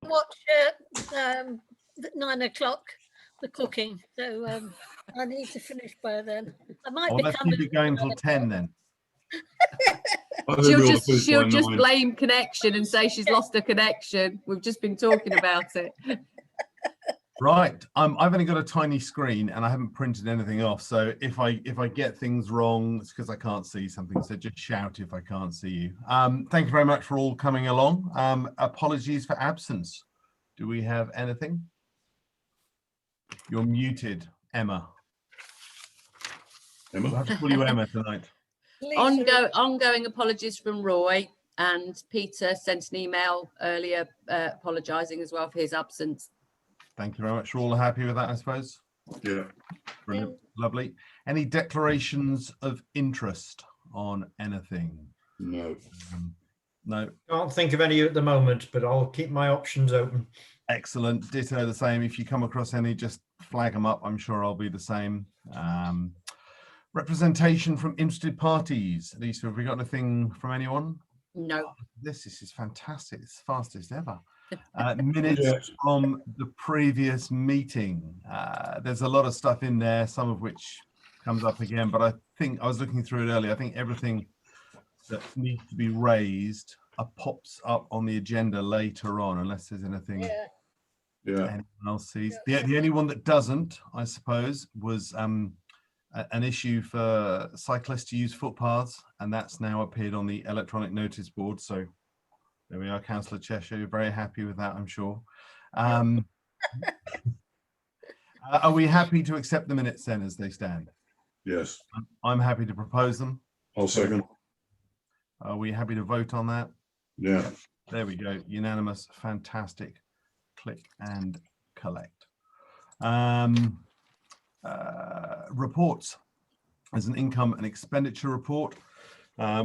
watch at 9 o'clock the cooking, so I need to finish by then. I might Well, let's become keep it going till 10 then. She'll just blame connection and say she's lost her connection. We've just been talking about it. Right, I've only got a tiny screen and I haven't printed anything off. So if I get things wrong, it's because I can't see something. So just shout if I can't see you. Thank you very much for all coming along. Apologies for absence. Do we have anything? You're muted, Emma. Emma? We'll have to call you Emma tonight. Ongoing apologies from Roy, and Peter sent an email earlier apologising as well for his absence. Thank you very much. We're all happy with that, I suppose. Yeah. Brilliant. Lovely. Any declarations of interest on anything? No. No. Can't think of any at the moment, but I'll keep my options open. Excellent. Ditto the same. If you come across any, just flag them up. I'm sure I'll be the same. Representation from interested parties. Lisa, have we got anything from anyone? No. This is fantastic. It's the fastest ever. Minutes from the previous meeting. There's a lot of stuff in there, some of which comes up again, but I think I was looking through it earlier. I think everything that needs to be raised pops up on the agenda later on, unless there's anything anyone else sees. The only one that doesn't, I suppose, was an issue for cyclists to use footpaths, and that's now appeared on the electronic notice board. So there we are, Councillor Cheshire. You're very happy with that, I'm sure. Are we happy to accept the minutes then as they stand? Yes. I'm happy to propose them. I'll second. Are we happy to vote on that? Yeah. There we go. Unanimous. Fantastic. Click and collect. Reports. There's an income and expenditure report,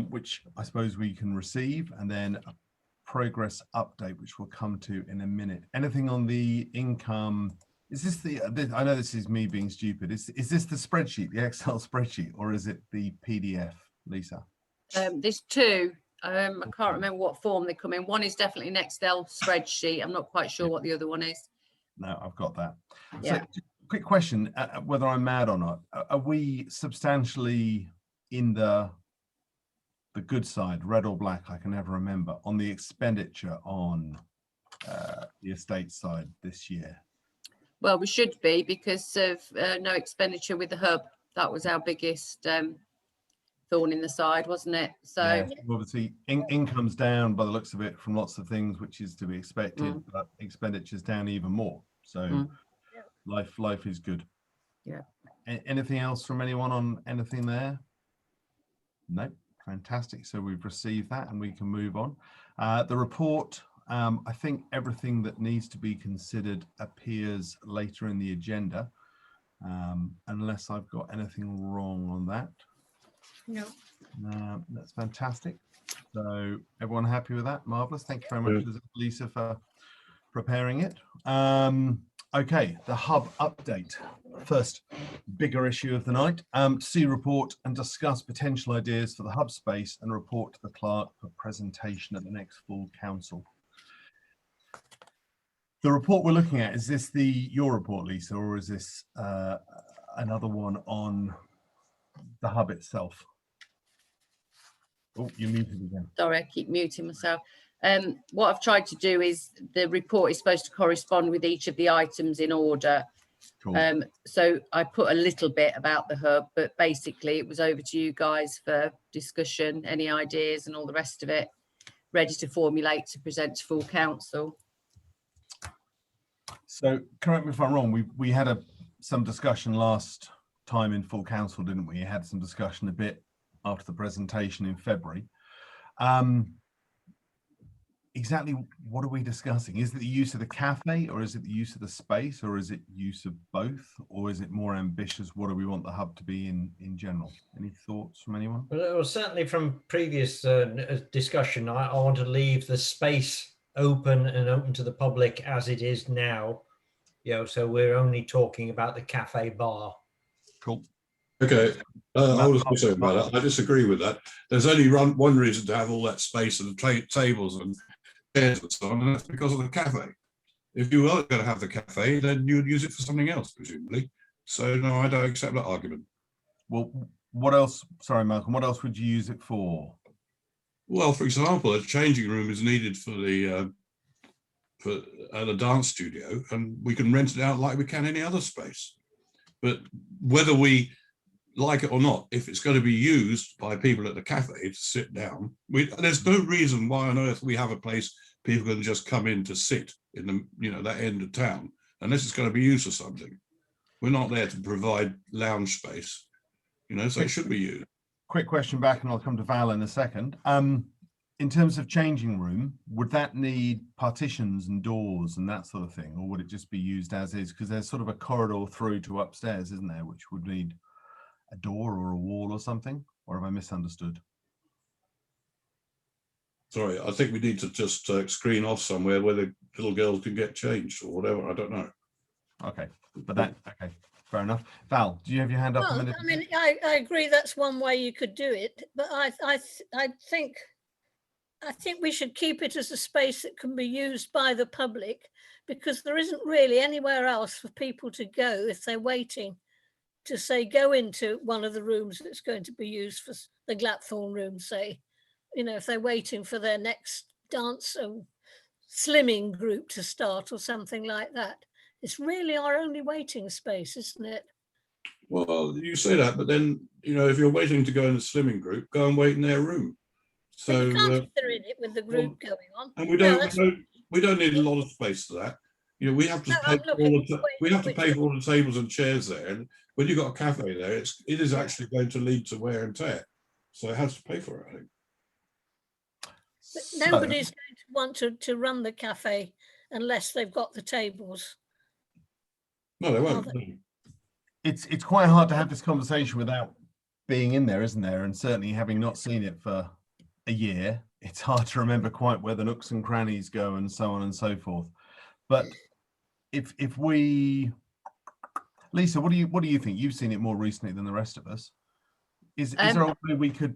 which I suppose we can receive, and then a progress update, which we'll come to in a minute. Anything on the income? Is this I know this is me being stupid. Is this the spreadsheet, the Excel spreadsheet, or is it the PDF, Lisa? There's two. I can't remember what form they come in. One is definitely an Excel spreadsheet. I'm not quite sure what the other one is. No, I've got that. Yeah. So, quick question, whether I'm mad or not. Are we substantially in the good side, red or black, I can never remember, on the expenditure on the estate side this year? Well, we should be, because of no expenditure with the hub. That was our biggest thorn in the side, wasn't it? So yeah, obviously income's down by the looks of it from lots of things, which is to be expected, but expenditure's down even more. So life is good. Yeah. Anything else from anyone on anything there? No. Fantastic. So we've received that and we can move on. The report, I think everything that needs to be considered appears later in the agenda, unless I've got anything wrong on that. No. That's fantastic. So everyone happy with that? Marvellous. Thank you very much, Lisa, for preparing it. Okay, the hub update. First bigger issue of the night. See report and discuss potential ideas for the hub space and report to the clerk for presentation at the next full council. The report we're looking at, is this your report, Lisa, or is this another one on the hub itself? Oh, you muted again. sorry, I keep muting myself. What I've tried to do is, the report is supposed to correspond with each of the items in order. Cool. So I put a little bit about the hub, but basically it was over to you guys for discussion, any ideas and all the rest of it, ready to formulate to present to full council. So correct me if I'm wrong, we had some discussion last time in full council, didn't we? We had some discussion a bit after the presentation in February. Exactly what are we discussing? Is it the use of the cafe, or is it the use of the space, or is it use of both, or is it more ambitious? What do we want the hub to be in general? Any thoughts from anyone? Well, certainly from previous discussion, I want to leave the space open and open to the public as it is now. So we're only talking about the cafe bar. Cool. Okay, I was also about that. I disagree with that. There's only one reason to have all that space and the tables and chairs and so on, and that's because of the cafe. If you are going to have the cafe, then you'd use it for something else, presumably. So no, I don't accept that argument. Well, what else? Sorry, Malcolm. What else would you use it for? Well, for example, a changing room is needed for a dance studio, and we can rent it out like we can any other space. But whether we like it or not, if it's going to be used by people at the cafe to sit down, there's no reason why on earth we have a place people can just come in to sit in the that end of town, unless it's going to be used for something. We're not there to provide lounge space, so it should be used. Quick question back, and I'll come to Val in a second. In terms of changing room, would that need partitions and doors and that sort of thing, or would it just be used as is? Because there's sort of a corridor through to upstairs, isn't there, which would need a door or a wall or something? Or have I misunderstood? Sorry, I think we need to just screen off somewhere where the little girls can get changed or whatever. I don't know. Okay, but okay, fair enough. Val, do you have your hand up a Well, minute? I mean, I agree that's one way you could do it, but I think we should keep it as a space that can be used by the public, because there isn't really anywhere else for people to go if they're waiting to, say, go into one of the rooms that's going to be used for the Glatthorne room, say, if they're waiting for their next dance or slimming group to start or something like that. It's really our only waiting space, isn't it? Well, you say that, but then, if you're waiting to go in the slimming group, go and wait in their room. But So you can't if they're in it with the group going on. and we No, don't need a lot of space for that. We have to No, pay I'm for looking all at we have to pay for all the tables and chairs there. And when you've got a cafe there, it is actually going to lead to wear and tear. So it has to pay for it, I think. But nobody's going to want to run the cafe unless they've got the tables. No, they won't. Are no. It's quite hard to have this conversation without being in there, isn't there? And certainly having not seen it for a year, it's hard to remember quite where the nooks and crannies go and so on and so forth. But if we, Lisa, what do you think? You've seen it more recently than the rest of us. Is there a way we could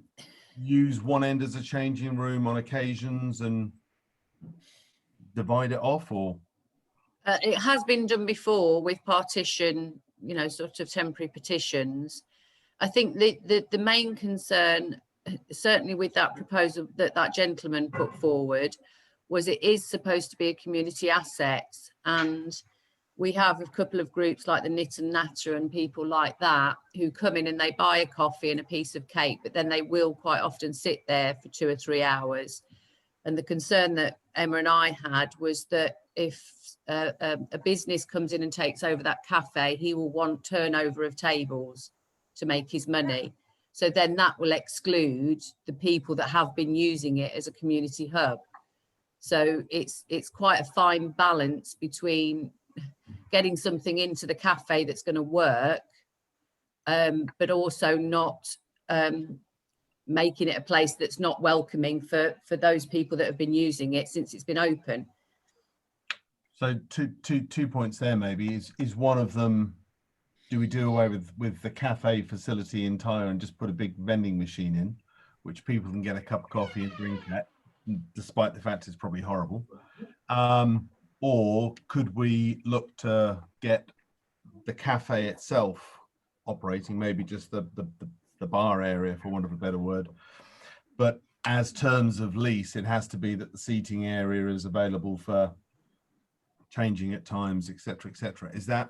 use one end as a changing room on occasions and divide it off, or? It has been done before with partition, sort of temporary partitions. I think the main concern, certainly with that proposal that gentleman put forward, was it is supposed to be a community asset, and we have a couple of groups like the Knit and Natter and people like that who come in and they buy a coffee and a piece of cake, but then they will quite often sit there for 2 or 3 hours. And the concern that Emma and I had was that if a business comes in and takes over that cafe, he will want turnover of tables to make his money. So then that will exclude the people that have been using it as a community hub. So it's quite a fine balance between getting something into the cafe that's going to work, but also not making it a place that's not welcoming for those people that have been using it since it's been open. So two points there maybe. Is one of them, do we do away with the cafe facility entire and just put a big vending machine in, which people can get a cup of coffee and drink at, despite the fact it's probably horrible? Or could we look to get the cafe itself operating, maybe just the bar area, for want of a better word, but as terms of lease, it has to be that the seating area is available for changing at times, etc., etc. Is that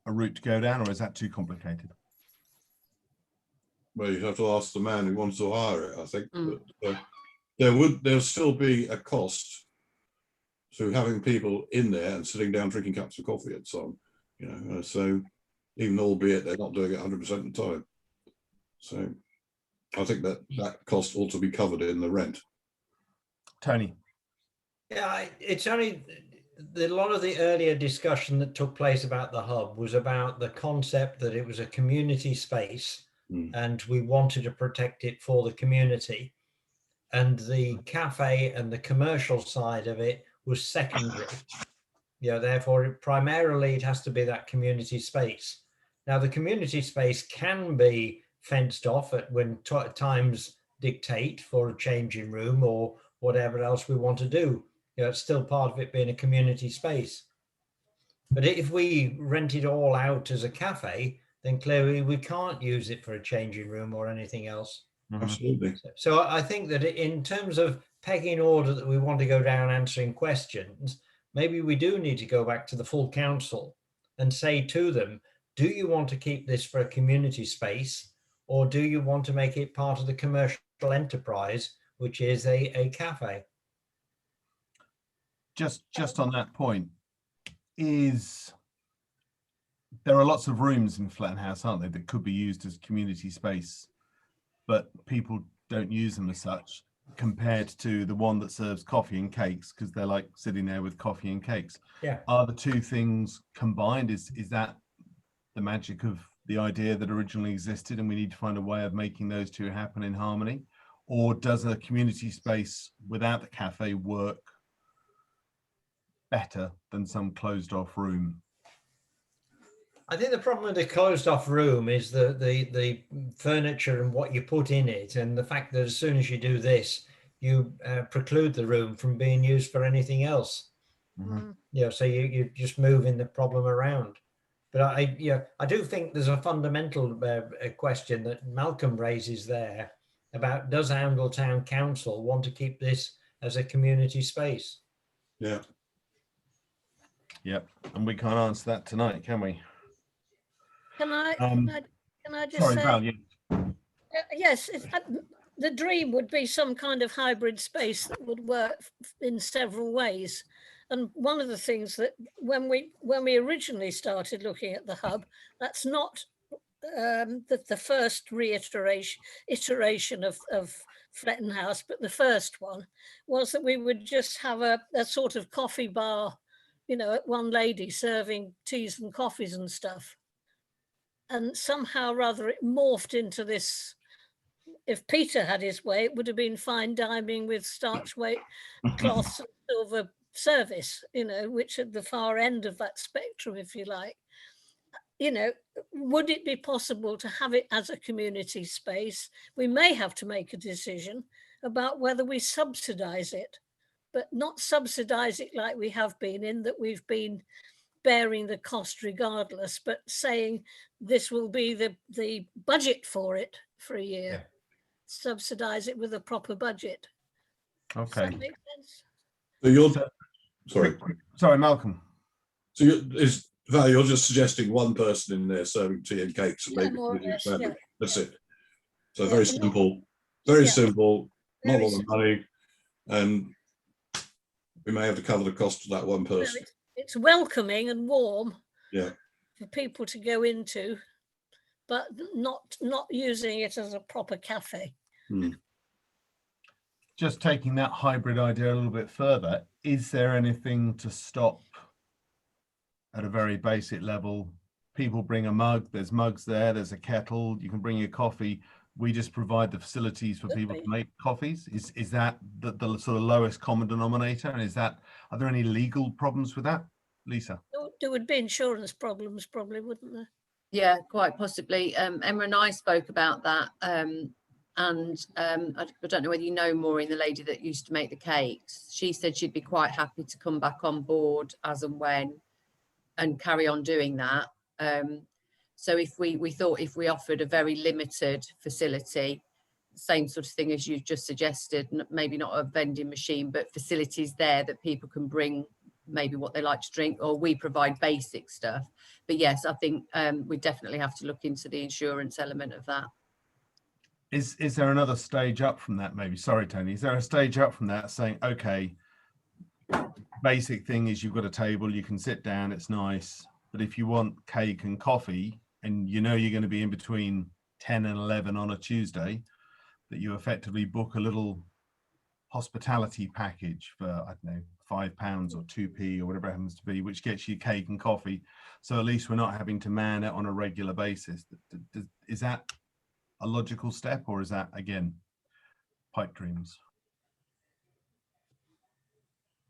a route to go down, or is that too complicated? Well, you have to ask the man who wants to hire it, I think. But there'll still be a cost to having people in there and sitting down drinking cups of coffee and so on, so even albeit they're not doing it 100% of the time. So I think that cost ought to be covered in the rent. Tony? Yeah, it's only a lot of the earlier discussion that took place about the hub was about the concept that it was a community space and we wanted to protect it for the community. And the cafe and the commercial side of it was secondary. Therefore, primarily it has to be that community space. Now, the community space can be fenced off when times dictate for a changing room or whatever else we want to do. it's still part of it being a community space. But if we rent it all out as a cafe, then clearly we can't use it for a changing room or anything else. Absolutely. So I think that in terms of pecking order that we want to go down answering questions, maybe we do need to go back to the full council and say to them, do you want to keep this for a community space, or do you want to make it part of the commercial enterprise, which is a cafe? Just on that point, there are lots of rooms in Fletton House, aren't there, that could be used as community space, but people don't use them as such, compared to the one that serves coffee and cakes, because they're like sitting there with coffee and cakes. Yeah. Are the two things combined? Is that the magic of the idea that originally existed, and we need to find a way of making those two happen in harmony? Or does a community space without the cafe work better than some closed off room? I think the problem with the closed off room is the furniture and what you put in it, and the fact that as soon as you do this, you preclude the room from being used for anything else. So you're just moving the problem around. But I do think there's a fundamental question that Malcolm raises there about, does Oundle Town Council want to keep this as a community space? Yeah. Yep, and we can't answer that tonight, can we? Can I just Sorry, say, Val, yeah. yes, the dream would be some kind of hybrid space that would work in several ways. And one of the things that when we originally started looking at the hub, that's not the first iteration of Fletton House, but the first one was that we would just have a sort of coffee bar, one lady serving teas and coffees and stuff. And somehow or other it morphed into this. If Peter had his way, it would have been fine dining with starch weight cloths and silver service, which at the far end of that spectrum, if you like. Would it be possible to have it as a community space? We may have to make a decision about whether we subsidize it, but not subsidize it like we have been, in that we've been bearing the cost regardless, but saying this will be the budget for it for a year. Yeah. Subsidize it with a proper budget. Does Okay. that make sense? So Sorry, Malcolm. So Val, you're just suggesting one person in there serving tea and cakes and Yeah, maybe more or eating a less, sandwich. yeah. That's it. So Yeah, very and not- simple, very Yeah. simple, not a Very lot of simple. money, and we may have to cover the cost of that one No, person. it's welcoming and warm. Yeah. For people to go into, but not using it as a proper cafe. Just taking that hybrid idea a little bit further, is there anything to stop at a very basic level? People bring a mug, there's mugs there, there's a kettle, you can bring your coffee. We just provide the facilities for people to make coffees. Is that the sort of lowest common denominator? And are there any legal problems with that, Lisa? There would be insurance problems, probably, wouldn't there? Yeah, quite possibly. Emma and I spoke about that. I don't know whether you know Maureen, the lady that used to make the cakes. She said she'd be quite happy to come back on board as and when and carry on doing that. So if we thought if we offered a very limited facility, same sort of thing as you just suggested, maybe not a vending machine, but facilities there that people can bring maybe what they like to drink, or we provide basic stuff. But yes, I think we definitely have to look into the insurance element of that. Is there another stage up from that, maybe? Sorry, Tony. Is there a stage up from that saying, okay, basic thing is you've got a table, you can sit down, it's nice. But if you want cake and coffee and you're going to be in between 10 and 11 on a Tuesday, that you effectively book a little hospitality package for, I don't know, £5 or 2p or whatever it happens to be, which gets you cake and coffee. So at least we're not having to man it on a regular basis. Is that a logical step, or is that, again, pipe dreams?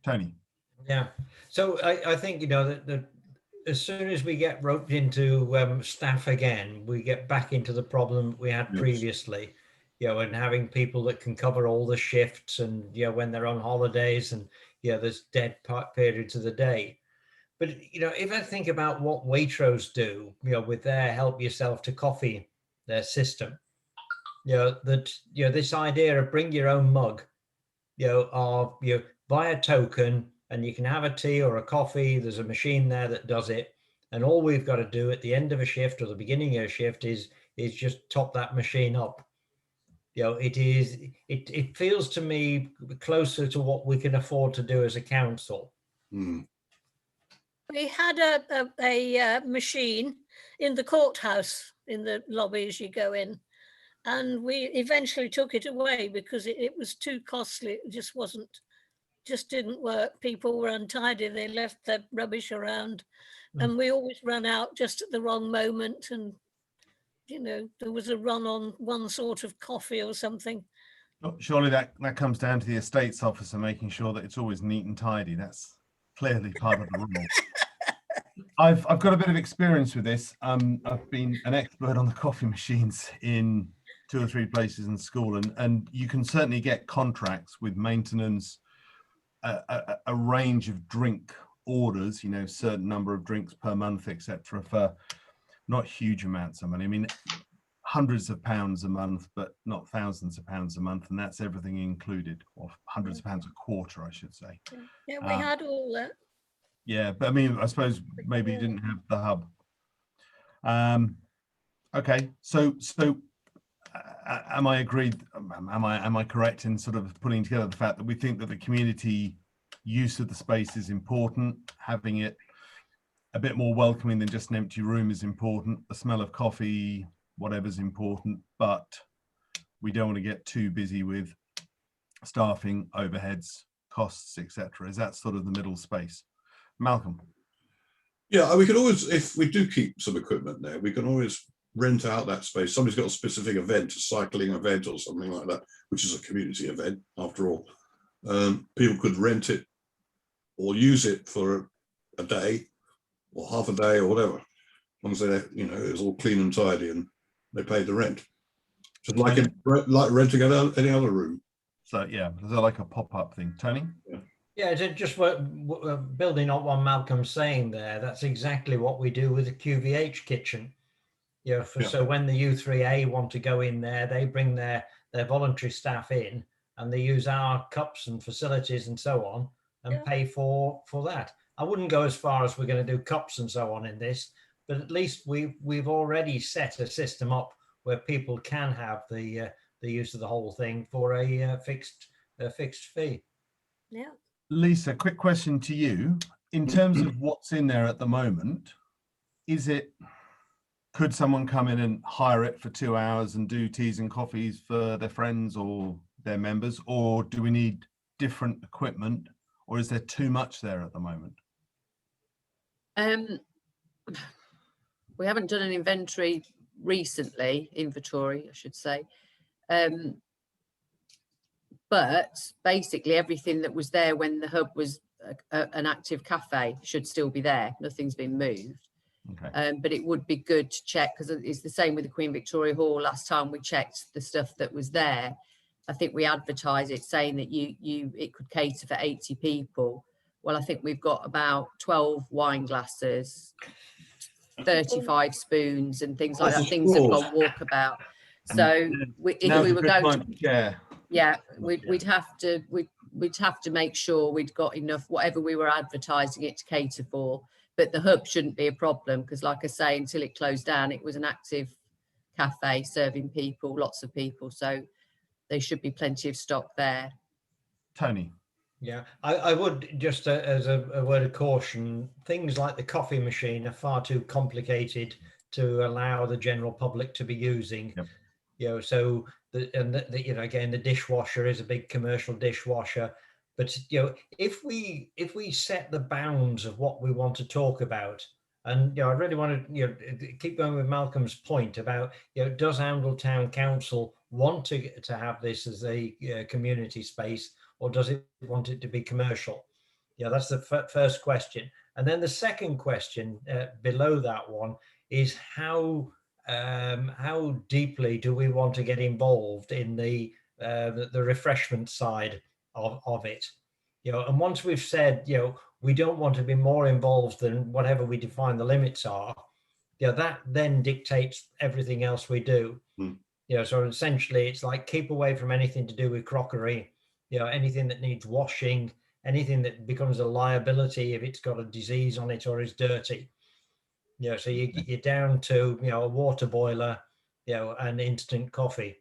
Tony? Yeah. So I think, that as soon as we get roped into staff again, we get back into the problem we had previously, and having people that can cover all the shifts and, when they're on holidays and, there's dead periods of the day. But if I think about what Waitrose do, with their help yourself to coffee, their system, this idea of bring your own mug, of buy a token and you can have a tea or a coffee. There's a machine there that does it, and all we've got to do at the end of a shift or the beginning of a shift is just top that machine up. It feels to me closer to what we can afford to do as a council. Mm. We had a machine in the courthouse in the lobby as you go in, and we eventually took it away because it was too costly. It just didn't work. People were untidy. They left their rubbish around, and we always ran out just at the wrong moment. And, there was a run on one sort of coffee or something. Surely that comes down to the estates officer making sure that it's always neat and tidy. That's clearly part of the rule. I've got a bit of experience with this. I've been an expert on the coffee machines in 2 or 3 places in school, and you can certainly get contracts with maintenance, a range of drink orders, certain number of drinks per month, etc., for not huge amounts of money. I mean, hundreds of pounds a month, but not thousands of pounds a month, and that's everything included, or hundreds of pounds a quarter, I should say. Yeah, we had all that. Yeah, but I mean, I suppose maybe you didn't have the hub. Okay, so am I agreed? Am I correct in sort of putting together the fact that we think that the community use of the space is important, having it a bit more welcoming than just an empty room is important, the smell of coffee, whatever's important, but we don't want to get too busy with staffing, overheads, costs, etc. Is that sort of the middle space? Malcolm? Yeah, we could always, if we do keep some equipment there, we can always rent out that space. Somebody's got a specific event, a cycling event or something like that, which is a community event after all. People could rent it or use it for a day or half a day or whatever, as long as they, it's all clean and tidy and they paid the rent. So like renting any other room. So yeah, is that like a pop-up thing? Tony? Yeah, just building on what Malcolm's saying there, that's exactly what we do with the QVH kitchen. So when the U3A want to go in there, they bring their voluntary staff in and they use our cups and facilities and so on and pay for that. I wouldn't go as far as we're going to do cups and so on in this, but at least we've already set a system up where people can have the use of the whole thing for a fixed fee. Yeah. Lisa, quick question to you. In terms of what's in there at the moment, could someone come in and hire it for 2 hours and do teas and coffees for their friends or their members, or do we need different equipment, or is there too much there at the moment? We haven't done an inventory recently, I should say. But basically everything that was there when the hub was an active cafe should still be there. Nothing's been moved. Okay. But it would be good to check, because it's the same with the Queen Victoria Hall. Last time we checked the stuff that was there, I think we advertised it saying that it could cater for 80 people. Well, I think we've got about 12 wine glasses, 35 spoons and things like that, things that have gone walkabout. So if we were going to, we'd have to make sure we'd got enough, whatever we were advertising it to cater for. But the hub shouldn't be a problem, because like I say, until it closed down, it was an active cafe serving people, lots of people. So there should be plenty of stock there. Tony? Yeah, I would just as a word of caution, things like the coffee machine are far too complicated to allow the general public to be using. Yep. So again, the dishwasher is a big commercial dishwasher. But if we set the bounds of what we want to talk about, and I really want to keep going with Malcolm's point about does Oundle Town Council want to have this as a community space, or does it want it to be commercial? That's the first question. And then the second question below that one is how deeply do we want to get involved in the refreshment side of it? And once we've said, we don't want to be more involved than whatever we define the limits are, that then dictates everything else we do. So essentially it's like keep away from anything to do with crockery, anything that needs washing, anything that becomes a liability if it's got a disease on it or is dirty. So you're down to, a water boiler, and instant coffee.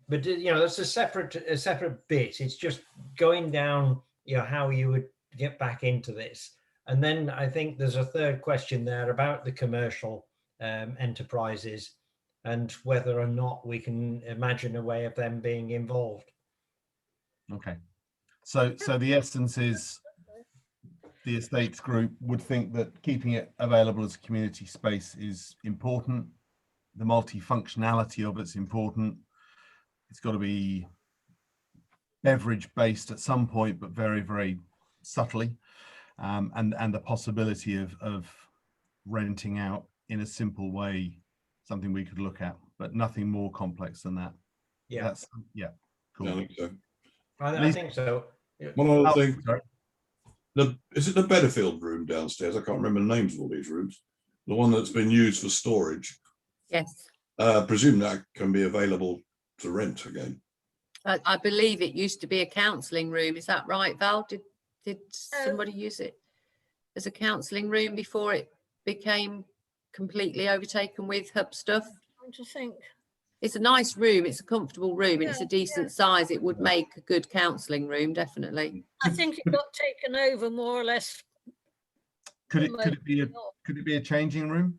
But, that's a separate bit. It's just going down, how you would get back into this. And then I think there's a third question there about the commercial enterprises and whether or not we can imagine a way of them being involved. Okay. So the essence is the estates group would think that keeping it available as a community space is important. The multifunctionality of it's important. It's got to be beverage based at some point, but very, very subtly. And the possibility of renting out in a simple way, something we could look at, but nothing more complex than that. Yeah. Cool. I think so. I think so. One other thing. Sorry. Is it the Benefield room downstairs? I can't remember the names of all these rooms. The one that's been used for storage. Yes. Presume that can be available to rent again. I believe it used to be a counselling room. Is that right, Val? Did somebody use it as a counselling room before it became completely overtaken with hub stuff? I'm to think. It's a nice room. It's a comfortable room. And it's a Yeah, decent size. It would make a good counselling room, definitely. I think it got taken over more or less. Could it be a changing room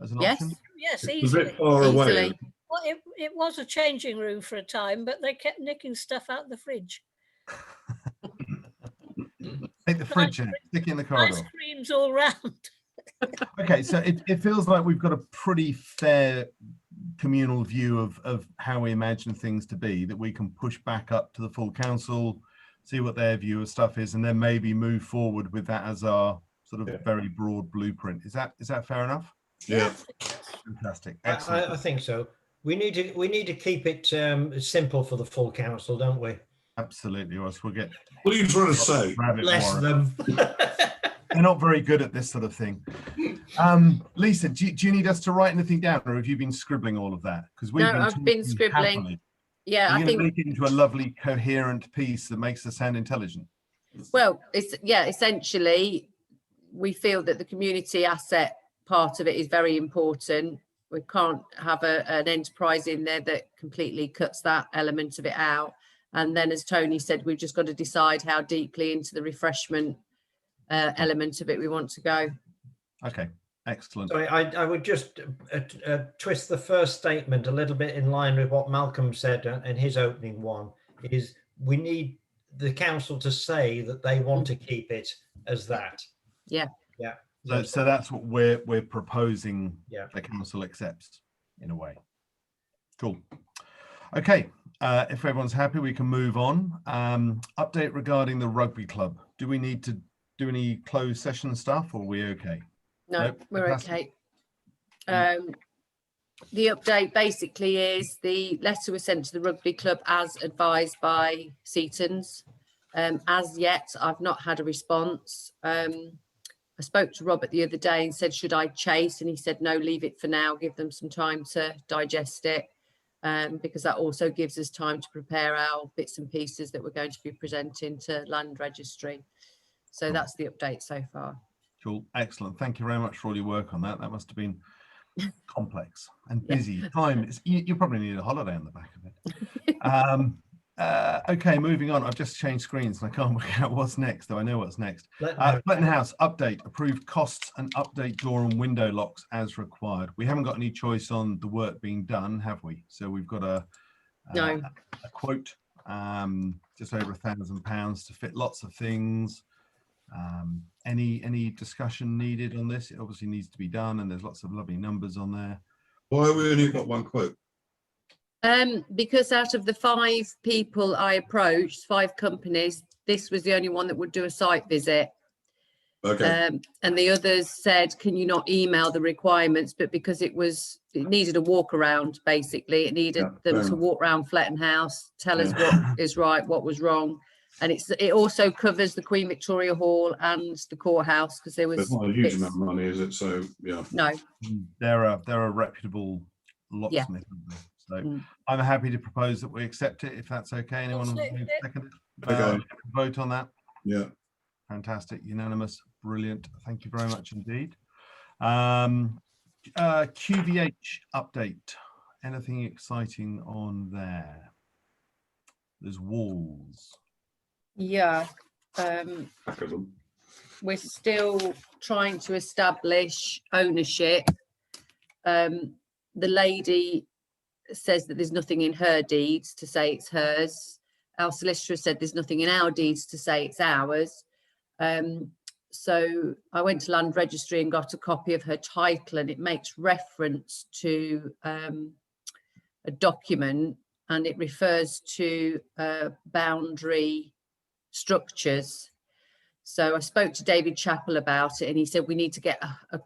as an Yes. option? Yes, It's a easily. bit far away. Easily. Well, it was a changing room for a time, but they kept nicking stuff out the fridge. Take the fridge in, stick it in the Ice corridor. creams all round. Okay, so it feels like we've got a pretty fair communal view of how we imagine things to be, that we can push back up to the full council, see what their view of stuff is, and then maybe move forward with that as our sort of very broad blueprint. Is that fair enough? Yeah. Fantastic. I Excellent. think so. We need to keep it simple for the full council, don't we? Absolutely, or else we'll get What are you trying to say? rabbit Bless warren. them. They're not very good at this sort of thing. Lisa, do you need us to write anything down, or have you been scribbling all of that? Because No, I've been talking scribbling. happily. Yeah, Are I you going to think, make it into a lovely, coherent piece that makes us sound intelligent? well, essentially, we feel that the community asset part of it is very important. We can't have an enterprise in there that completely cuts that element of it out. And then, as Tony said, we've just got to decide how deeply into the refreshment element of it we want to go. Okay, excellent. So I would just twist the first statement a little bit in line with what Malcolm said in his opening one, is we need the council to say that they want to keep it as that. Yeah. Yeah. So that's what we're proposing. Yeah. The council accepts in a way. Cool. Okay. If everyone's happy, we can move on. Update regarding the rugby club. Do we need to do any closed session stuff, or are we okay? No, Nope, we're fantastic. okay. The update basically is the letter was sent to the rugby club as advised by Seatons. As yet, I've not had a response. I spoke to Robert the other day and said, should I chase? And he said, no, leave it for now. Give them some time to digest it, because that also gives us time to prepare our bits and pieces that we're going to be presenting to Land Registry. So Cool. that's the update so far. Cool. Excellent. Thank you very much for all your work on that. That must have been complex and Yeah. busy. Time is, you probably need a holiday on the back of it. Okay, moving on. I've just changed screens and I can't work out what's next, though I know what's next. Fletton House update, approved costs and update door and window locks as required. We haven't got any choice on the work being done, have we? So we've got a quote, just over £1,000 to fit lots of things. Any discussion needed on this? It obviously needs to be done, and there's lots of lovely numbers on there. Why have we only got one quote? Because out of the 5 people I approached, 5 companies, this was the only one that would do a site visit. Okay. And the others said, can you not email the requirements? But because it needed a walk around, basically, it needed them to walk around Fletton House, tell us what is right, what was wrong. And it also covers the Queen Victoria Hall and the courthouse, because there was It's not a huge bits- amount of money, is it? So yeah. no. They're a reputable locksmith. aren't they? So Mm. I'm happy to propose that we accept it, if that's okay. Anyone I'll want second to it. second it? Okay. Vote on that. Yeah. Fantastic, unanimous, brilliant. Thank you very much indeed. QVH update. Anything exciting on there? There's walls. Yeah. Back of them. We're still trying to establish ownership. The lady says that there's nothing in her deeds to say it's hers. Our solicitor said there's nothing in our deeds to say it's ours. So I went to Land Registry and got a copy of her title, and it makes reference to a document, and it refers to boundary structures. So I spoke to David Chappell about it, and he said we need to get a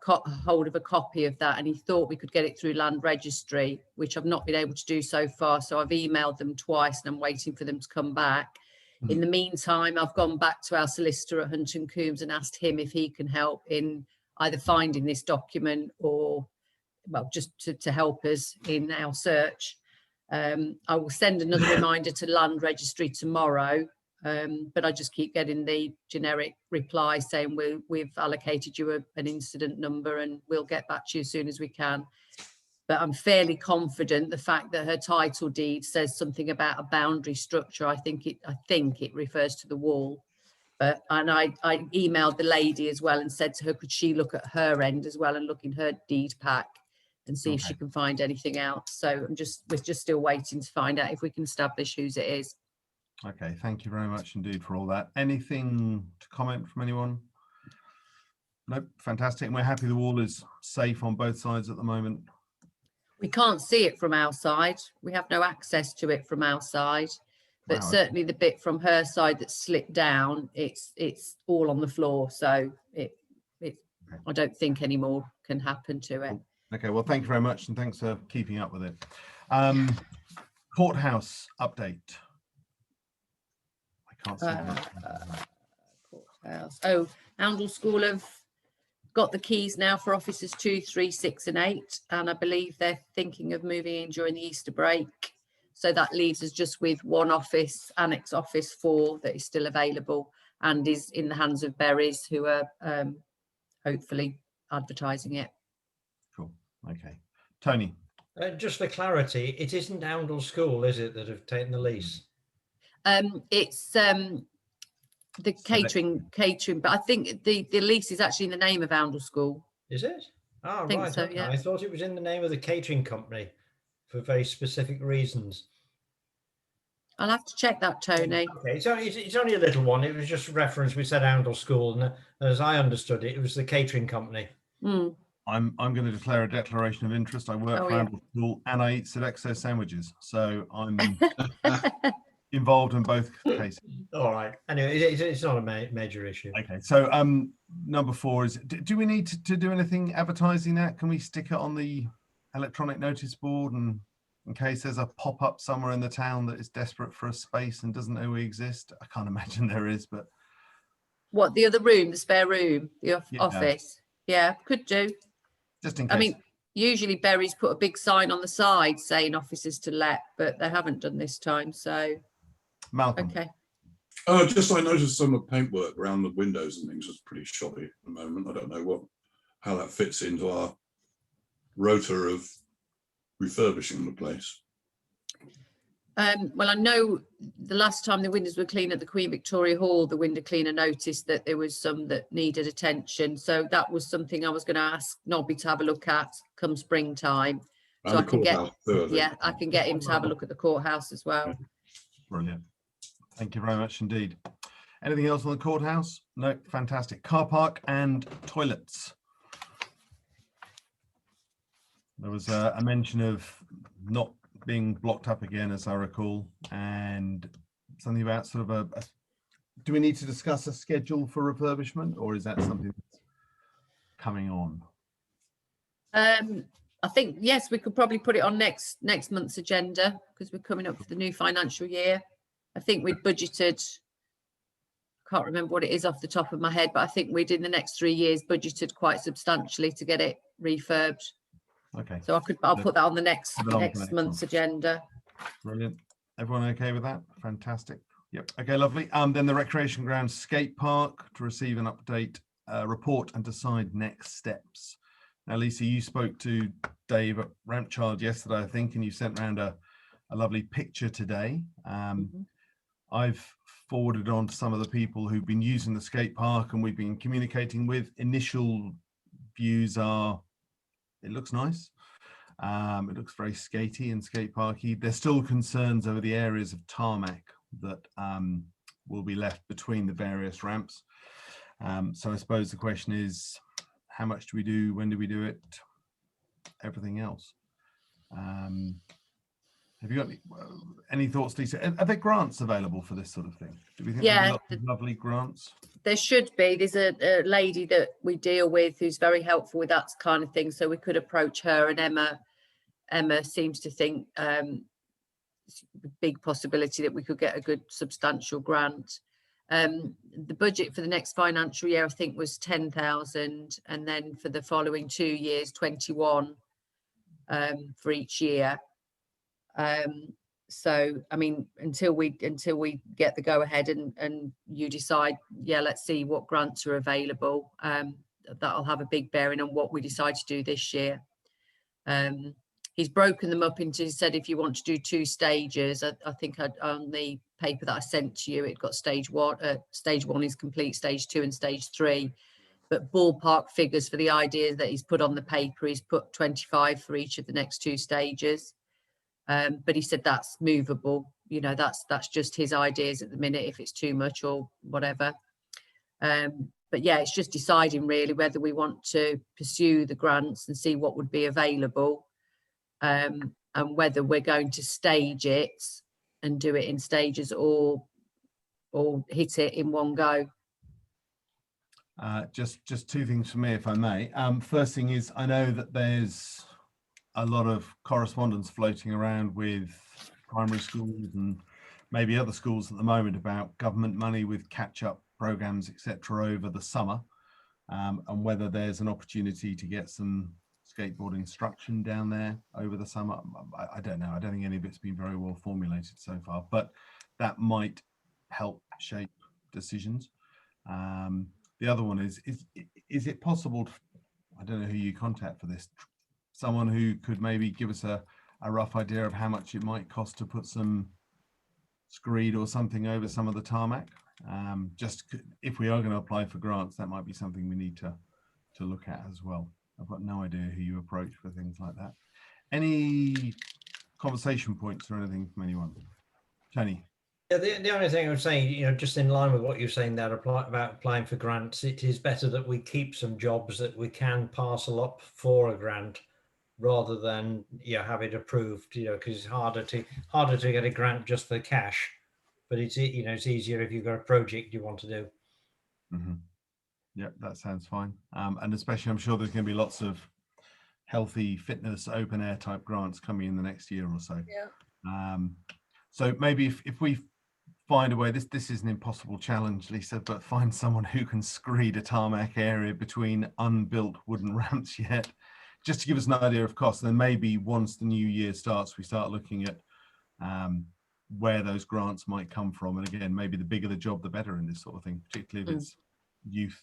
hold of a copy of that, and he thought we could get it through Land Registry, which I've not been able to do so far. So I've emailed them twice and I'm waiting for them to come back. In the meantime, I've gone back to our solicitor at Hunt and Coombs and asked him if he can help in either finding this document or, well, just to help us in our search. I will send another reminder to Land Registry tomorrow. But I just keep getting the generic reply saying we've allocated you an incident number and we'll get back to you as soon as we can. But I'm fairly confident the fact that her title deed says something about a boundary structure. I think it refers to the wall. But and I emailed the lady as well and said to her, could she look at her end as well and look in her deed pack and see if she can find anything else. So we're just still waiting to find out if we can establish whose it is. Okay, thank you very much indeed for all that. Anything to comment from anyone? Nope, fantastic. And we're happy the wall is safe on both sides at the moment. We can't see it from our side. We have no access to it from our side. But Wow, okay. certainly the bit from her side that slipped down, it's all on the floor. So I don't think any more can happen to it. Okay, well, thank you very much and thanks for keeping up with it. Courthouse update. I can't see that. Courthouse. Oh, Oundle School have got the keys now for offices 2, 3, 6 and 8. And I believe they're thinking of moving in during the Easter break. So that leaves us just with one office, Annex Office 4, that is still available and is in the hands of Berries, who are hopefully advertising it. Cool. Okay. Tony. Just for clarity, it isn't Oundle School, is it, that have taken the lease? It's the catering, but I think the lease is actually in the name of Oundle School. Is it? Oh, think right. so, Okay. yeah. I thought it was in the name of the catering company for very specific reasons. I'll have to check that, Tony. Okay, so it's only a little one. It was just reference. We said Oundle School, and as I understood it, it was the catering company. Mm. I'm going to declare a declaration of interest. I work Oh, for yeah. Amble School and I eat Sodexo sandwiches. So I'm involved in both cases. All right. Anyway, it's not a major issue. Okay. So number 4 is, do we need to do anything advertising that? Can we stick it on the electronic notice board, and in case there's a pop-up somewhere in the town that is desperate for a space and doesn't know we exist? I can't imagine there is, but What, the other room, the spare room, the Yeah. office? Yeah, could do. just in case. I mean, usually Berries put a big sign on the side saying offices to let, but they haven't done this time. So, Malcolm. okay. Just I noticed some of the paintwork around the windows and things was pretty shoddy at the moment. I don't know how that fits into our rota of refurbishing the place. Well, I know the last time the windows were clean at the Queen Victoria Hall, the window cleaner noticed that there was some that needed attention. So that was something I was going to ask Nobby to have a look at come springtime. And So the I can get, courthouse too, I think. yeah, I can get him to have a look at the courthouse as well. Brilliant. Thank you very much indeed. Anything else on the courthouse? No, fantastic. Car park and toilets. There was a mention of not being blocked up again, as I recall, and something about sort of do we need to discuss a schedule for refurbishment, or is that something that's coming on? I think, yes, we could probably put it on next month's agenda because we're coming up for the new financial year. I think we'd budgeted can't remember what it is off the top of my head, but I think we'd in the next 3 years budgeted quite substantially to get it refurbed. Okay, So I'll put that on the next Put it on for next month's month. agenda. brilliant. Everyone okay with that? Fantastic. Yep. Okay, lovely. Then the recreation ground skate park to receive an update, report and decide next steps. Now, Lisa, you spoke to Dave at Rampchild yesterday, I think, and you sent around a lovely picture today. I've forwarded on to some of the people who've been using the skate park and we've been communicating with. Initial views are, it looks nice. It looks very skatey and skate parky. There's still concerns over the areas of tarmac that will be left between the various ramps. So I suppose the question is, how much do we do? When do we do it? Everything else. Have you got any thoughts, Lisa? Are there grants available for this sort of thing? Do we think there'll be lots of lovely grants? There should be. There's a lady that we deal with who's very helpful with that kind of thing. So we could approach her, and Emma seems to think big possibility that we could get a good substantial grant. The budget for the next financial year, I think, was 10,000, and then for the following 2 years, 21 for each year. So I mean, until we get the go ahead and you decide, yeah, let's see what grants are available, that'll have a big bearing on what we decide to do this year. He's broken them up into, he said, if you want to do 2 stages, I think on the paper that I sent to you, it got stage one is complete, stage 2 and stage 3. But ballpark figures for the idea that he's put on the paper, he's put 25 for each of the next 2 stages. But he said that's movable, you know, that's just his ideas at the minute, if it's too much or whatever. But yeah, it's just deciding really whether we want to pursue the grants and see what would be available. And whether we're going to stage it and do it in stages or hit it in one go. Just 2 things for me, if I may. First thing is, I know that there's a lot of correspondence floating around with primary schools and maybe other schools at the moment about government money with catch-up programs, etc., over the summer, and whether there's an opportunity to get some skateboard instruction down there over the summer. I don't know. I don't think any of it's been very well formulated so far, but that might help shape decisions. The other one is it possible, I don't know who you contact for this, someone who could maybe give us a rough idea of how much it might cost to put some screed or something over some of the tarmac? Just if we are going to apply for grants, that might be something we need to look at as well. I've got no idea who you approach for things like that. Any conversation points or anything from anyone? Tony? Yeah, the only thing I would say, you know, just in line with what you're saying there about applying for grants, it is better that we keep some jobs that we can parcel up for a grant rather than have it approved, because it's harder to get a grant just for cash, but it's it's easier if you've got a project you want to do. Mm-hmm. Yeah, that sounds fine. And especially, I'm sure there's going to be lots of healthy fitness open air type grants coming in the next year or so. Yeah. So maybe if we find a way, this is an impossible challenge, Lisa, but find someone who can screed a tarmac area between unbuilt wooden ramps yet, just to give us an idea of cost. And then maybe once the new year starts, we start looking at where those grants might come from. And again, maybe the bigger the job, the better in this sort of thing, particularly if it's youth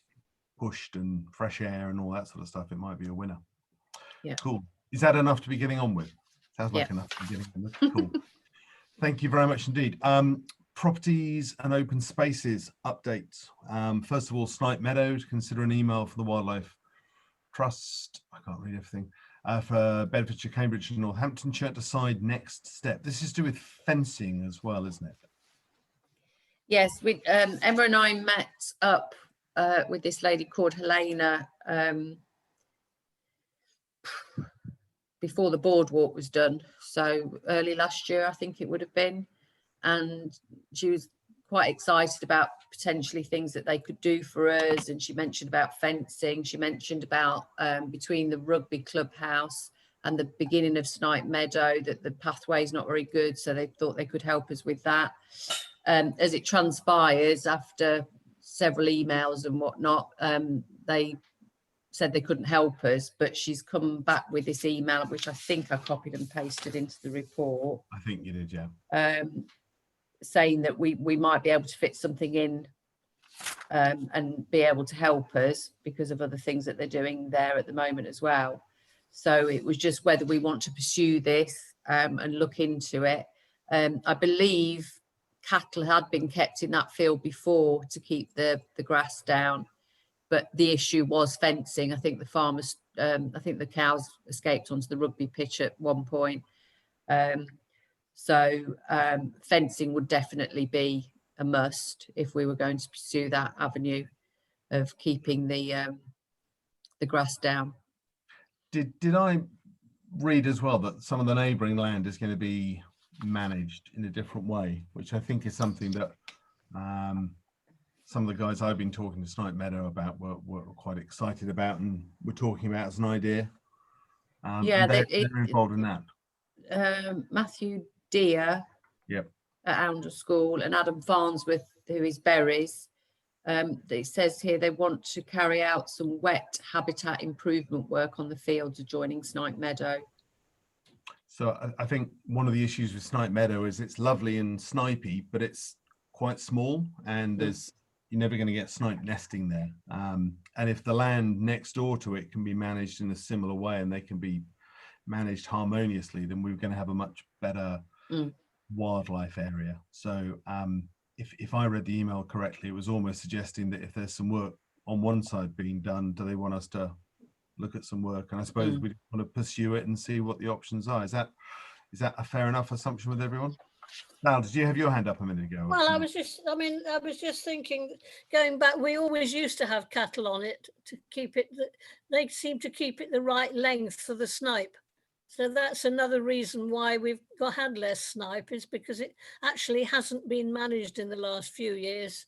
pushed and fresh air and all that sort of stuff. It might be a winner. Yeah. Cool. Is that enough to be getting on with? Sounds like enough to be getting on with. Cool. Thank you very much indeed. Properties and open spaces updates. First of all, Snipe Meadow, to consider an email for the Wildlife Trust. I can't read everything. For Bedfordshire, Cambridge and Northamptonshire, decide next step. This is to do with fencing as well, isn't it? Yes, Emma and I met up with this lady called Helena before the boardwalk was done. So early last year, I think it would have been. And she was quite excited about potentially things that they could do for us. And she mentioned about fencing. She mentioned about between the rugby clubhouse and the beginning of Snipe Meadow, that the pathway is not very good. So they thought they could help us with that. As it transpires, after several emails and whatnot. They said they couldn't help us, but she's come back with this email, which I think I copied and pasted into the report, I think you did, yeah. saying that we might be able to fit something in and be able to help us because of other things that they're doing there at the moment as well. So it was just whether we want to pursue this and look into it. I believe cattle had been kept in that field before to keep the grass down, but the issue was fencing. I think the farmers, I think the cows escaped onto the rugby pitch at one point. So fencing would definitely be a must if we were going to pursue that avenue of keeping the grass down. Did I read as well that some of the neighbouring land is going to be managed in a different way, which I think is something that some of the guys I've been talking to Snipe Meadow about were quite excited about and were talking about as an idea. Yeah, they're involved in that. Matthew Deere Yep. at Ounder School and Adam Farnsworth, who is Berries. It says here they want to carry out some wet habitat improvement work on the fields adjoining Snipe Meadow. So I think one of the issues with Snipe Meadow is it's lovely and snipey, but it's quite small and you're never going to get snipe nesting there. And if the land next door to it can be managed in a similar way and they can be managed harmoniously, then we're going to have a much better wildlife area. So if I read the email correctly, it was almost suggesting that if there's some work on one side being done, do they want us to look at some work? And I suppose we want to pursue it and see what the options are. Is that a fair enough assumption with everyone? Now, did you have your hand up a minute ago? Well, I was just thinking, going back, we always used to have cattle on it to keep it, they seem to keep it the right length for the snipe. So that's another reason why we've had less snipe, is because it actually hasn't been managed in the last few years.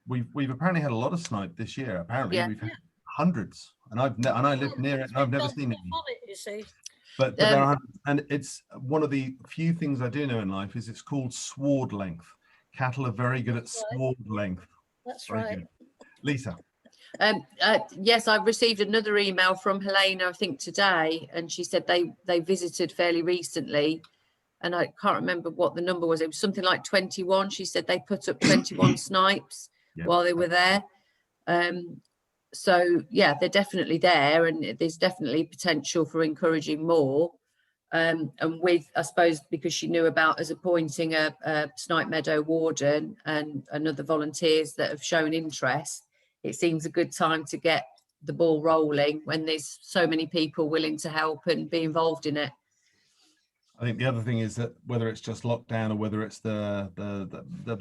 We've apparently had a lot of snipe this year. Apparently, Yeah. we've had hundreds, and I live near it, and I've never seen any. You see. But there are, and it's one of the few things I do know in life is it's called sward length. Cattle are very good at sward length. That's Very right. good. Lisa. Yes, I've received another email from Helena, I think today, and she said they visited fairly recently, and I can't remember what the number was. It was something like 21. She said they put up 21 snipes while they were there. So yeah, they're definitely there, and there's definitely potential for encouraging more. And with, I suppose, because she knew about us appointing a Snipe Meadow warden and other volunteers that have shown interest, it seems a good time to get the ball rolling when there's so many people willing to help and be involved in it. I think the other thing is that whether it's just lockdown or whether it's the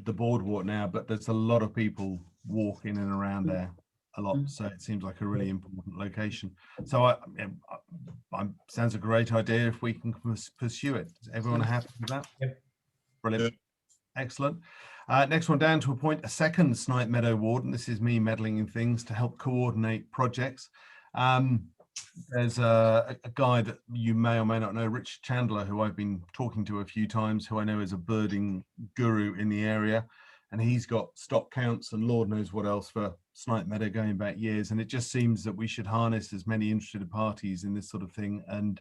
boardwalk now, but there's a lot of people walking in and around there a lot. So it seems like a really important location. So I sounds a great idea if we can pursue it. Is everyone happy with that? Yep. Brilliant. Yep. Excellent. Next one down, to appoint a second Snipe Meadow warden. This is me meddling in things to help coordinate projects. There's a guy that you may or may not know, Rich Chandler, who I've been talking to a few times, who I know is a birding guru in the area. And he's got stock counts and Lord knows what else for Snipe Meadow going back years. And it just seems that we should harness as many interested parties in this sort of thing and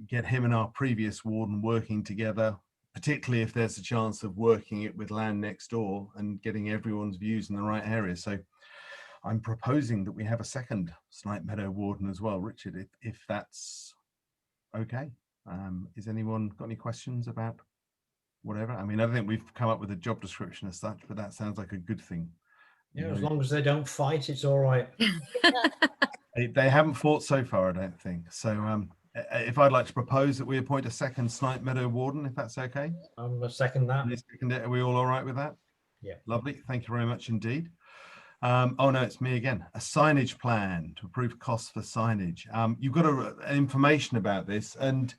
get him and our previous warden working together, particularly if there's a chance of working it with land next door and getting everyone's views in the right area. So I'm proposing that we have a second Snipe Meadow warden as well, Richard, if that's okay. Is anyone got any questions about whatever? I mean, I don't think we've come up with a job description as such, but that sounds like a good thing. Yeah, as long as they don't fight, it's all right. They haven't fought so far, I don't think. So if I'd like to propose that we appoint a second Snipe Meadow warden, if that's okay. I'm a second that. Are we all right with that? Yeah. Lovely. Thank you very much indeed. Oh no, it's me again. A signage plan to approve costs for signage. You've got information about this, and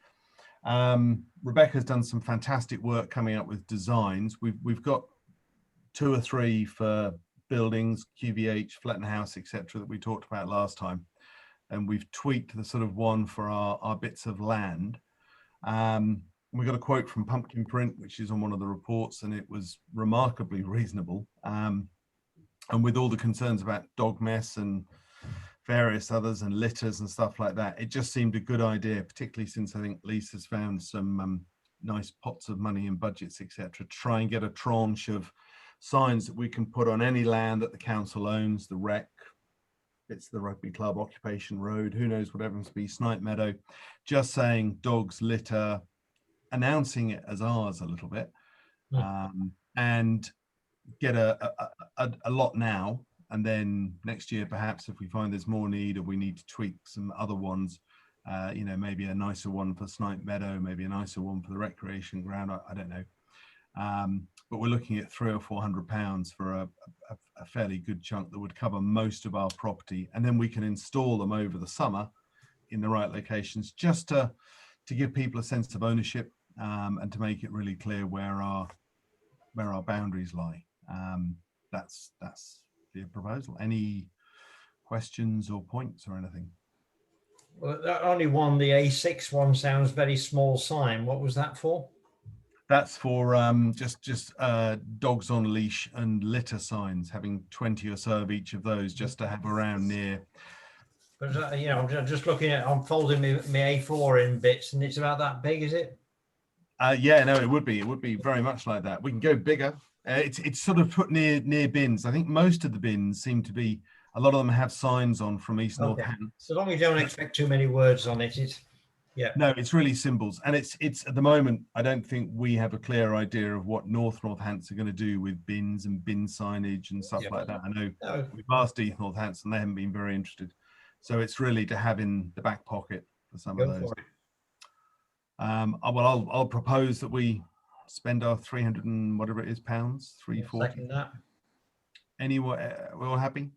Rebecca's done some fantastic work coming up with designs. We've got 2 or 3 for buildings, QVH, Fletton House, etc., that we talked about last time, and we've tweaked the sort of one for our bits of land. We got a quote from Pumpkin Print, which is on one of the reports, and it was remarkably reasonable. And with all the concerns about dog mess and various others and litters and stuff like that, it just seemed a good idea, particularly since I think Lisa's found some nice pots of money and budgets, etc., to try and get a tranche of signs that we can put on any land that the council owns, the rec, it's the rugby club, Occupation Road, who knows what happens to be, Snipe Meadow, just saying dogs litter, announcing it as ours a little bit, and get a lot now, and then next year perhaps if we find there's more need or we need to tweak some other ones, you know, maybe a nicer one for Snipe Meadow, maybe a nicer one for the recreation ground, I don't know, but we're looking at £300 or £400 for a fairly good chunk that would cover most of our property, and then we can install them over the summer in the right locations, just to give people a sense of ownership, and to make it really clear where our boundaries lie. That's the proposal. Any questions or points or anything? Well, that only one, the A6 one, sounds very small sign. What was that for? That's for just dogs on leash and litter signs, having 20 or so of each of those, just to have around near. But you know, I'm just looking at, I'm folding my A4 in bits, and it's about that big, is it? Yeah, no, it would be very much like that. We can go bigger. It's sort of put near bins. I think most of the bins seem to be, a lot of them have signs on from East Northampton. So long as you don't expect too many words on it, it's, yeah. No, it's really symbols, and it's at the moment I don't think we have a clear idea of what Northampton are going to do with bins and bin signage and stuff like that. I know we've asked East Northampton, they haven't been very interested, so it's really to have in the back pocket for some of those. Well, I'll propose that we spend our 300 and whatever it is pounds, 340. Anyway, we're all happy.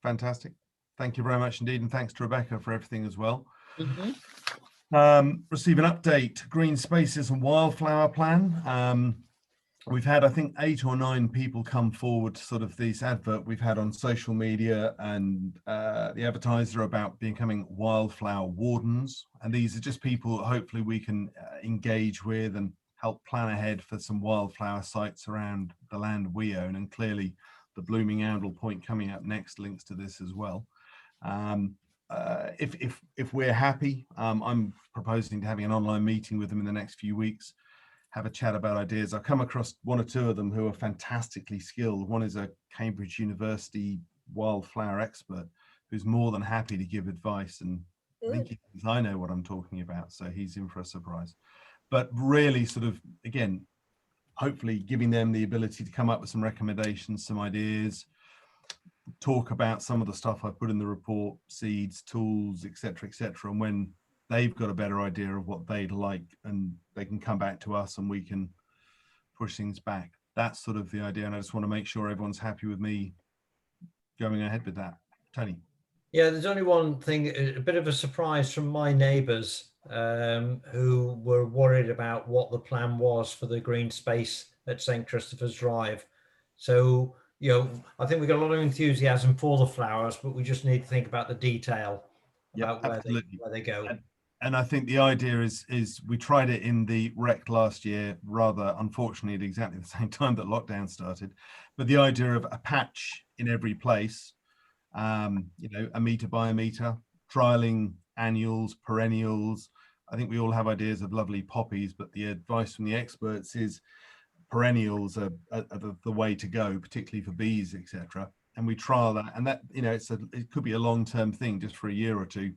Fantastic. Thank you very much indeed, and thanks to Rebecca for everything as well. Receive an update, green spaces and wildflower plan. We've had, I think, 8 or 9 people come forward, sort of this advert we've had on social media and the advertiser about becoming wildflower wardens. And these are just people that hopefully we can engage with and help plan ahead for some wildflower sites around the land we own. And clearly the Blooming Oundle point coming up next links to this as well. If we're happy, I'm proposing to having an online meeting with them in the next few weeks, have a chat about ideas. I've come across 1 or 2 of them who are fantastically skilled. One is a Cambridge University wildflower expert who's more than happy to give advice, and I think he thinks I know what I'm talking about, so he's in for a surprise. But really sort of, again, hopefully giving them the ability to come up with some recommendations, some ideas, talk about some of the stuff I put in the report, seeds, tools, etc., etc. And when they've got a better idea of what they'd like, and they can come back to us and we can push things back. That's sort of the idea. And I just want to make sure everyone's happy with me going ahead with that. Tony. Yeah, there's only one thing, a bit of a surprise from my neighbours who were worried about what the plan was for the green space at St. Christopher's Drive. So, you know, I think we've got a lot of enthusiasm for the flowers, but we just need to think about the detail about where they go. And I think the idea is we tried it in the rec last year, rather unfortunately at exactly the same time that lockdown started. But the idea of a patch in every place, you know, a metre by a metre, trialling annuals, perennials. I think we all have ideas of lovely poppies, but the advice from the experts is perennials are the way to go, particularly for bees, etc. And we trial that, and that, you know, it could be a long-term thing just for a year or two.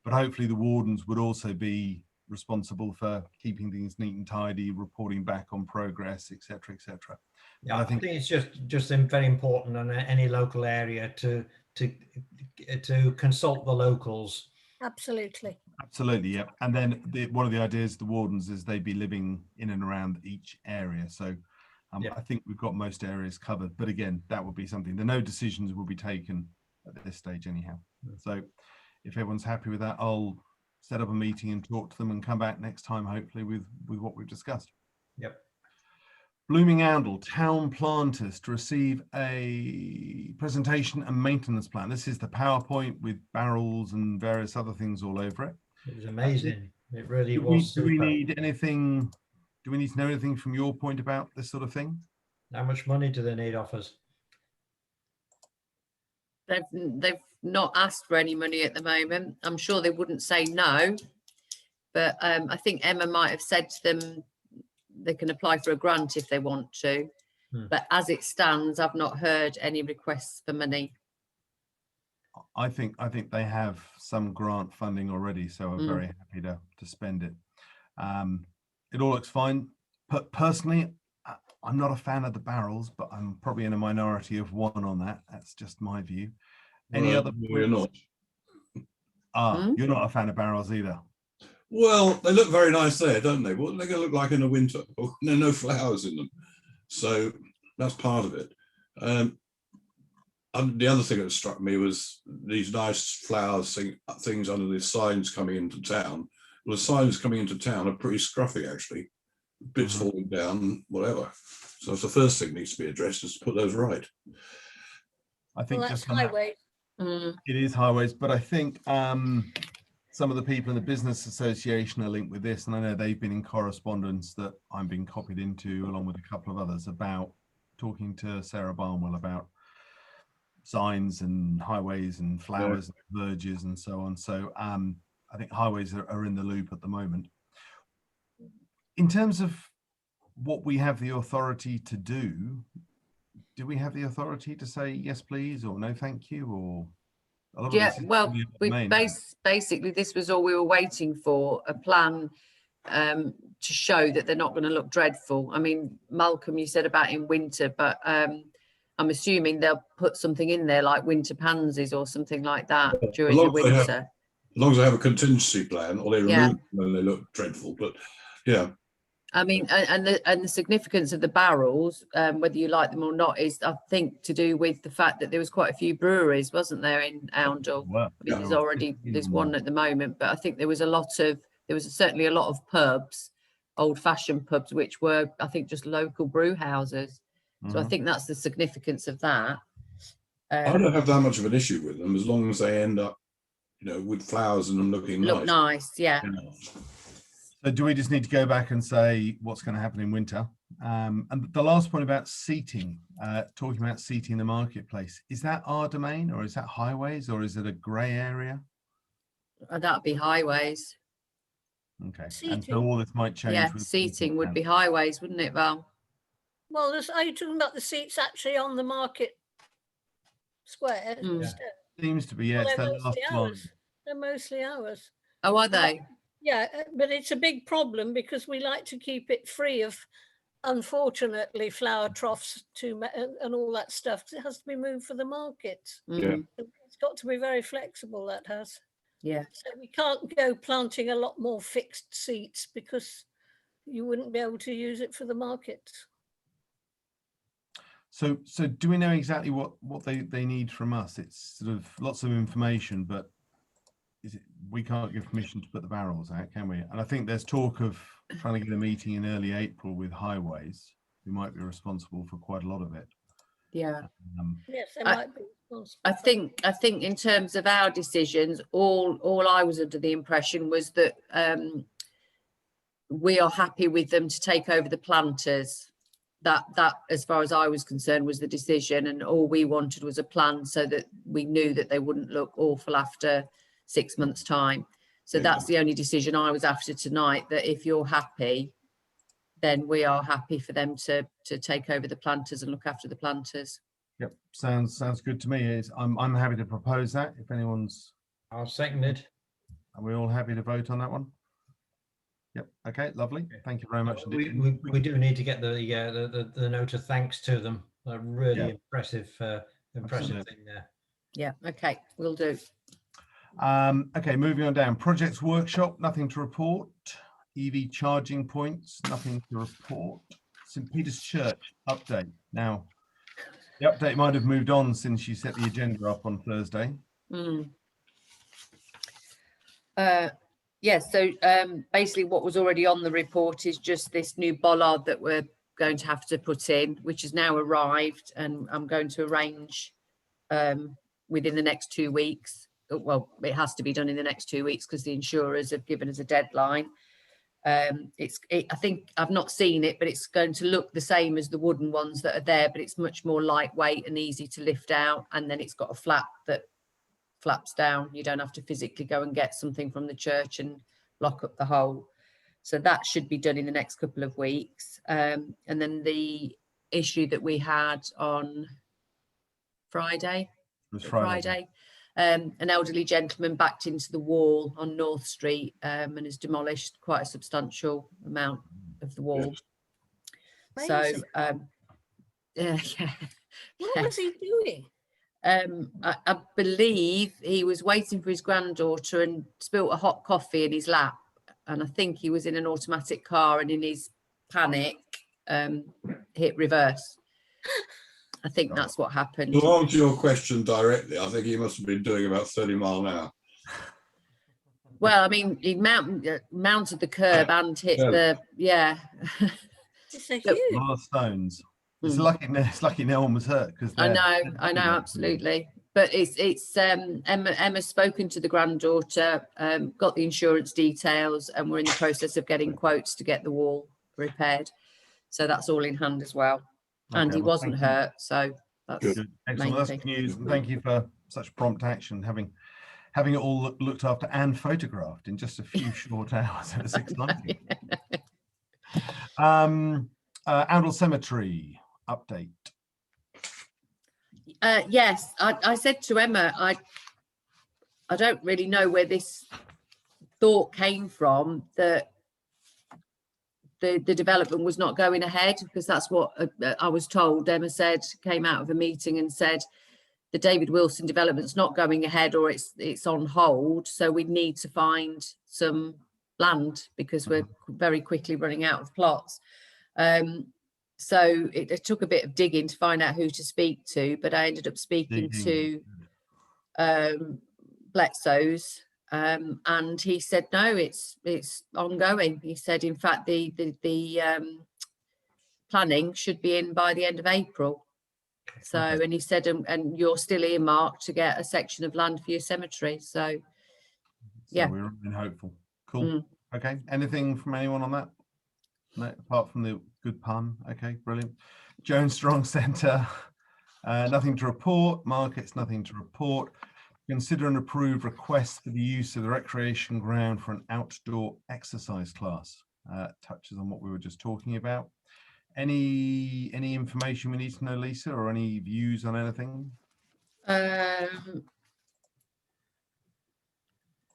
But hopefully the wardens would also be responsible for keeping things neat and tidy, reporting back on progress, etc., etc. Yeah, I think it's just very important in any local area to consult the locals. Absolutely. Absolutely, yeah. And then one of the ideas of the wardens is they'd be living in and around each area. So I think we've got most areas covered. But again, that would be something. No decisions will be taken at this stage anyhow. So if everyone's happy with that, I'll set up a meeting and talk to them and come back next time, hopefully, with what we've discussed. Yep. Blooming Oundle, town planters to receive a presentation and maintenance plan. This is the PowerPoint with barrels and various other things all over it. It was amazing. It really was. Do we need anything? Do we need to know anything from your point about this sort of thing? How much money do they need off us? They've not asked for any money at the moment. I'm sure they wouldn't say no, but I think Emma might have said to them they can apply for a grant if they want to. But as it stands, I've not heard any requests for money. I think they have some grant funding already, so I'm very happy to spend it. It all looks fine. But personally, I'm not a fan of the barrels, but I'm probably in a minority of one on that. That's just my view. Any other? We're not. You're not a fan of barrels either. Well, they look very nice there, don't they? What are they going to look like in the winter? Oh, no flowers in them. So that's part of it. And the other thing that struck me was these nice flowers things under the signs coming into town. Well, the signs coming into town are pretty scruffy, actually. Bits falling down, whatever. So it's the first thing that needs to be addressed, is to put those right. I think Well, that's just on that, highway. it is highways, but I think some of the people in the business association are linked with this, and I know they've been in correspondence that I'm being copied into, along with a couple of others, about talking to Sarah Barnwell about signs and highways and flowers and verges and so on. So I think highways are in the loop at the moment. In terms of what we have the authority to do we have the authority to say yes please or no thank you, or a lot of Yeah, this is well, really up we to me. basically this was all we were waiting for, a plan to show that they're not going to look dreadful. I mean, Malcolm, you said about in winter, but I'm assuming they'll put something in there like winter pansies or something like that during the winter. As long as they have a contingency plan, or they remove them when they look dreadful. But yeah, I mean, and the significance of the barrels, whether you like them or not, is I think to do with the fact that there was quite a few breweries, wasn't there, in Oundle? Well, I mean, there's one at the moment, but I think there was certainly a lot of pubs, old-fashioned pubs, which were, I think, just local brew houses. So I think that's the significance of that. I don't have that much of an issue with them as long as they end up, with flowers and them looking Look nice, yeah. So do we just need to go back and say what's going to happen in winter? And the last point about seating, talking about seating in the marketplace, is that our domain, or is that highways, or is it a grey area? That'd be highways. Okay, Seating. and so all this might change. Yeah, with seating would be highways, wouldn't it, Val? Well, are you talking about the seats actually on the market square? instead? Seems to be, Well, yes. they're That last mostly line. ours. They're mostly ours. Oh, are they? Yeah, but it's a big problem because we like to keep it free of, unfortunately, flower troughs and all that stuff. It has to be moved for the market. Yeah. It's got to be very flexible, that has. Yeah. So we can't go planting a lot more fixed seats because you wouldn't be able to use it for the market. So do we know exactly what they need from us? It's sort of lots of information, but we can't give permission to put the barrels out, can we? And I think there's talk of trying to get a meeting in early April with highways, who might be responsible for quite a lot of it. Yeah. Yes, they might be responsible. I think in terms of our decisions, all I was under the impression was that we are happy with them to take over the planters. That as far as I was concerned was the decision, and all we wanted was a plan so that we knew that they wouldn't look awful after 6 months' time. So that's the only decision I was after tonight, that if you're happy, then we are happy for them to take over the planters and look after the planters. Yep, sounds good to me. I'm happy to propose that. If anyone's, I'll second it. are we all happy to vote on that one? Yep. Okay. Lovely. Thank you very much. We do need to get the note of thanks to them. A really impressive thing there. Yeah. Okay. We'll do. Okay. Moving on down. Projects workshop. Nothing to report. EV charging points. Nothing to report. St. Peter's Church update. Now, the update might have moved on since you set the agenda up on Thursday. Yeah, so basically what was already on the report is just this new bollard that we're going to have to put in, which has now arrived, and I'm going to arrange within the next 2 weeks. Well, it has to be done in the next 2 weeks because the insurers have given us a deadline. I think I've not seen it, but it's going to look the same as the wooden ones that are there, but it's much more lightweight and easy to lift out. And then it's got a flap that flaps down. You don't have to physically go and get something from the church and lock up the hole. So that should be done in the next couple of weeks. And then the issue that we had on Friday, an elderly gentleman backed into the wall on North Street and has demolished quite a substantial amount of the wall. So yeah. What was he doing? I believe he was waiting for his granddaughter and spilt a hot coffee in his lap, and I think he was in an automatic car, and in his panic hit reverse. I think that's what happened. To answer your question directly, I think he must have been doing about 30 miles an hour. Well, I mean, he mounted the curb and hit the, It's a So- huge. A lot of stones. It's lucky no one was hurt because I know, absolutely. But it's Emma's spoken to the granddaughter, got the insurance details, and we're in the process of getting quotes to get the wall repaired. So that's all in hand as well. And he wasn't hurt, so that's Good. Excellent. main That's thing. good news. And thank you for such prompt action, having it all looked after and photographed in just a few short hours. It was exciting. Oundle Cemetery update. Yes, I said to Emma, I don't really know where this thought came from, that the development was not going ahead, because that's what I was told. Emma said, came out of a meeting and said the David Wilson development's not going ahead, or it's on hold, so we need to find some land because we're very quickly running out of plots. So it took a bit of digging to find out who to speak to, but I ended up speaking to Bledsoe's, and he said no, it's ongoing. He said, in fact, the planning should be in by the end of April. So, Okay. and he said, and you're still earmarked to get a section of land for your cemetery. So, yeah. We're been hopeful. Cool. Mm. Okay. Anything from anyone on that? No, apart from the good pun. Okay, brilliant. Jones Strong Centre, nothing to report. Markets, nothing to report. Consider and approve request for the use of the recreation ground for an outdoor exercise class. Touches on what we were just talking about. Any information we need to know, Lisa, or any views on anything?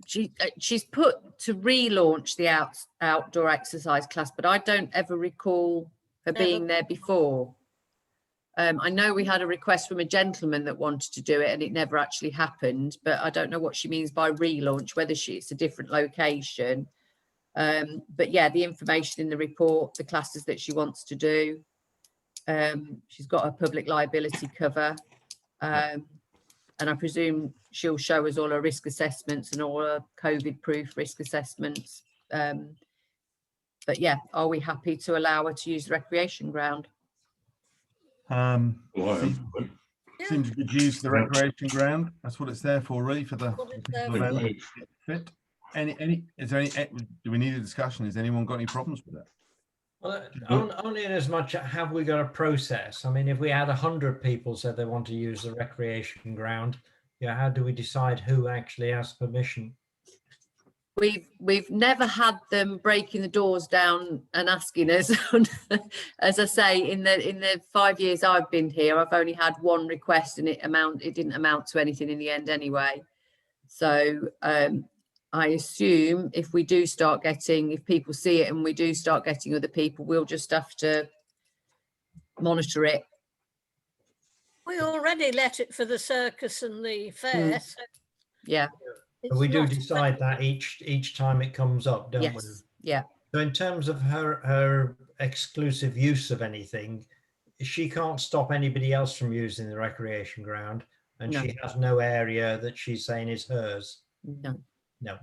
She's put to relaunch the outdoor exercise class, but I don't ever recall her being there before. I know we had a request from a gentleman that wanted to do it, and it never actually happened, but I don't know what she means by relaunch, whether it's a different location. But yeah, the information in the report, the classes that she wants to do. She's got a public liability cover. And I presume she'll show us all her risk assessments and all her COVID-proof risk assessments. But yeah, are we happy to allow her to use the recreation ground? Well, I am. Seems good use of the recreation ground. That's what it's there for, really, for the What it's there people for. around it. Fit. Is there any? Do we need a discussion? Has anyone got any problems with it? Well, only in as much have we got a process. I mean, if we had 100 people said they want to use the recreation ground, how do we decide who actually has permission? We've never had them breaking the doors down and asking us. As I say, in the 5 years I've been here, I've only had one request, and it didn't amount to anything in the end anyway. So I assume if people see it and we do start getting other people, we'll just have to monitor it. We already let it for the circus and the fair. So Yeah. it's We do not- decide that each time it comes up, don't we? Yes. Yeah. So in terms of her exclusive use of anything, she can't stop anybody else from using the recreation ground, and No. she has no area that she's saying is hers. No. No.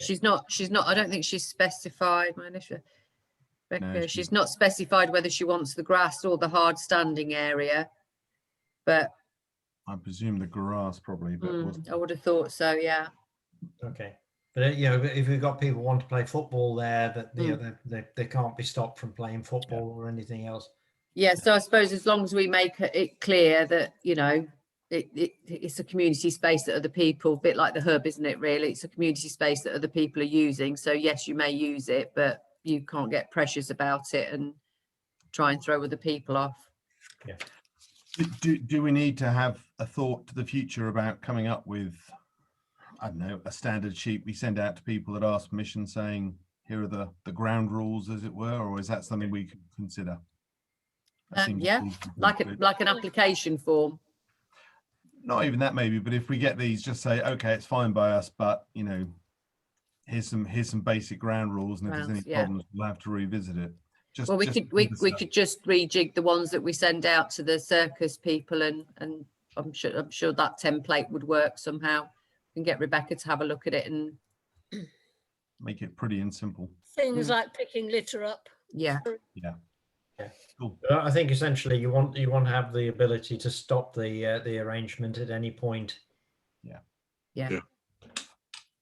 She's not. I don't think she's specified. No, She's not specified whether she wants the grass or the hard standing area. But I presume the grass probably, but I would have thought so. Yeah. Okay. But if we've got people want to play football there, that they can't be stopped from playing football or anything else. Yeah, so I suppose as long as we make it clear that, it's a community space that other people, a bit like the hub, isn't it, really? It's a community space that other people are using. So yes, you may use it, but you can't get precious about it and try and throw other people off. Yeah. Do we need to have a thought to the future about coming up with, I don't know, a standard sheet we send out to people that ask permission saying, here are the ground rules, as it were, or is that something we could consider? Yeah, like an application form. Not even that maybe, but if we get these, just say, okay, it's fine by us, but here's some basic ground rules, and if there's any problems, we'll have to revisit it. We could just rejig the ones that we send out to the circus people, and I'm sure that template would work somehow. We can get Rebecca to have a look at it and make it pretty and simple. Things like picking litter up. Yeah. Cool. I think essentially you want to have the ability to stop the arrangement at any point. Yeah.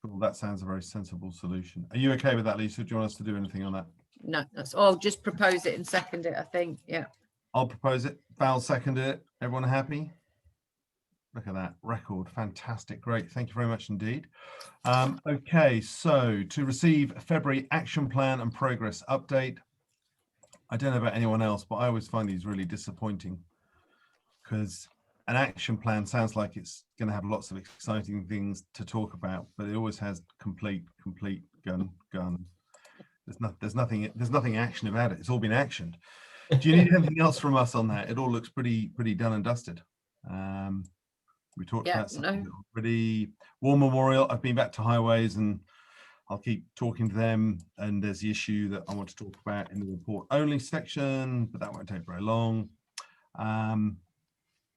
Well, that sounds a very sensible solution. Are you okay with that, Lisa? Do you want us to do anything on that? No, that's all. Just propose it and second it, I think. Yeah. I'll propose it. Val seconded it. Everyone happy? Look at that record. Fantastic. Great. Thank you very much indeed. Okay, so to receive a February action plan and progress update. I don't know about anyone else, but I always find these really disappointing because an action plan sounds like it's going to have lots of exciting things to talk about, but it always has complete, gun. There's nothing action about it. It's all been actioned. Do you need anything else from us on that? It all looks pretty done and dusted. We talked about something pretty War Memorial. I've been back to Highways and I'll keep talking to them, and there's the issue that I want to talk about in the report only section, but that won't take very long.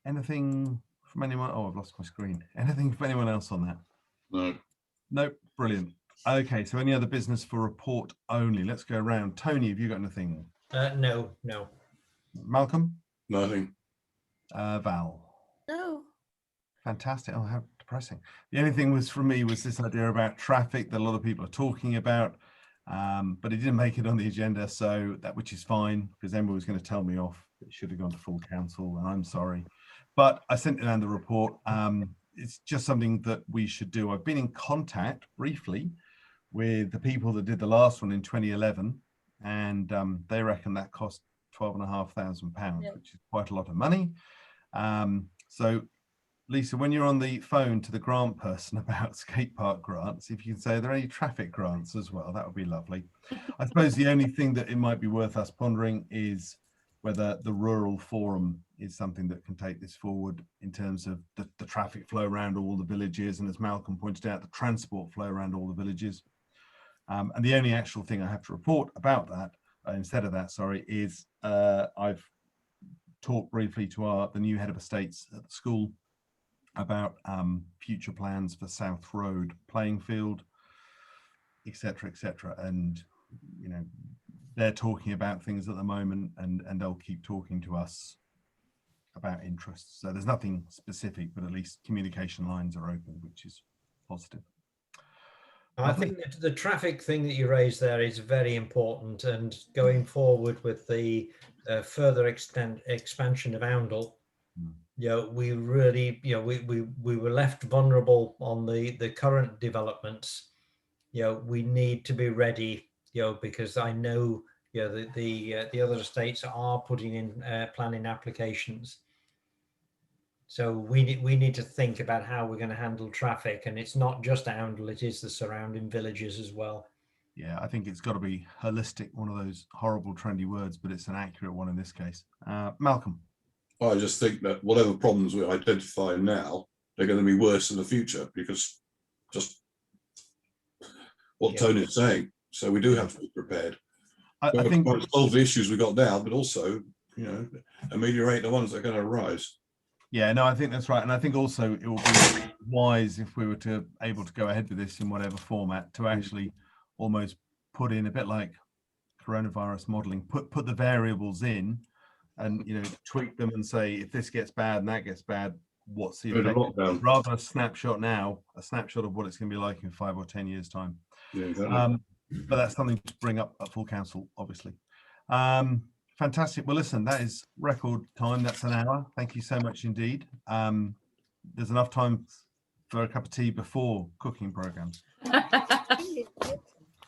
Anything from anyone? Oh, I've lost my screen. Anything from anyone else on that? No. Nope. Brilliant. Okay, so any other business for report only? Let's go around. Tony, have you got anything? No. Malcolm? Nothing. Val? No. Fantastic. Oh, how depressing. The only thing was for me was this idea about traffic that a lot of people are talking about, but it didn't make it on the agenda, so which is fine because Emma was going to tell me off. It should have gone to full council, and I'm sorry. But I sent it down the report. It's just something that we should do. I've been in contact briefly with the people that did the last one in 2011, and they reckon that cost £12,500, which is quite a lot of money. So Lisa, when you're on the phone to the grant person about skate park grants, if you can say, are there any traffic grants as well, that would be lovely. I suppose the only thing that it might be worth us pondering is whether the rural forum is something that can take this forward in terms of the traffic flow around all the villages. And as Malcolm pointed out, the transport flow around all the villages. And the only actual thing I have to report about that, instead of that, sorry, is I've talked briefly to the new head of estates at the school about future plans for South Road playing field, etc., and they're talking about things at the moment, and they'll keep talking to us about interests. So there's nothing specific, but at least communication lines are open, which is positive. I think that the traffic thing that you raised there is very important, and going forward with the further expansion of Oundle, we really, we were left vulnerable on the current developments. We need to be ready, because I know, the other estates are putting in planning applications. So we need to think about how we're going to handle traffic, and it's not just Oundle, it is the surrounding villages as well. Yeah, I think it's got to be holistic, one of those horrible trendy words, but it's an accurate one in this case. Malcolm. I just think that whatever problems we identify now, they're going to be worse in the future because just what Tony is saying. So we do have to be prepared. I think to solve the issues we got now, but also, ameliorate the ones that are going to arise. Yeah, no, I think that's right. And I think also it will be wise if we were able to go ahead with this in whatever format to actually almost put in a bit like coronavirus modeling, put the variables in and, tweak them and say, if this gets bad and that gets bad, what's the During the effect, lockdown. rather than a snapshot now, a snapshot of what it's going to be like in 5 or 10 years' time. Yeah, exactly. But that's something to bring up at full council, obviously. Fantastic. Well, listen, that is record time. That's an hour. Thank you so much indeed. There's enough time for a cup of tea before cooking programs.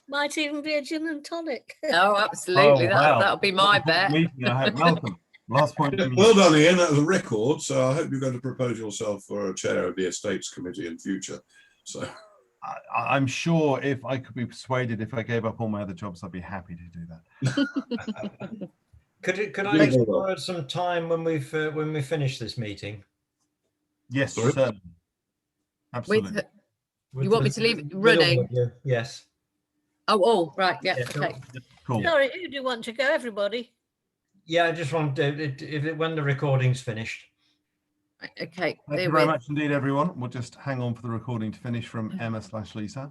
Might even be a gin and tonic. Oh, absolutely. wow. That'll be my What a bet. meeting, I hope. Malcolm, last point. Yeah, from you. well done, Ian. That was a record. So I hope you're going to propose yourself for a chair of the Estates Committee in future. So I'm sure if I could be persuaded, if I gave up all my other jobs, I'd be happy to do that. Could I just borrow some time when we finish this meeting? Yes, Sorry? certainly. Absolutely. You want me to leave it With all running? of you, yes. Oh, right. Yeah. Yeah, Okay. Cool. Sorry, who do you want to go? Everybody? Yeah, I just want when the recording's finished. Okay. Thank you very much indeed, everyone. We'll just hang on for the recording to finish from Emma/Lisa.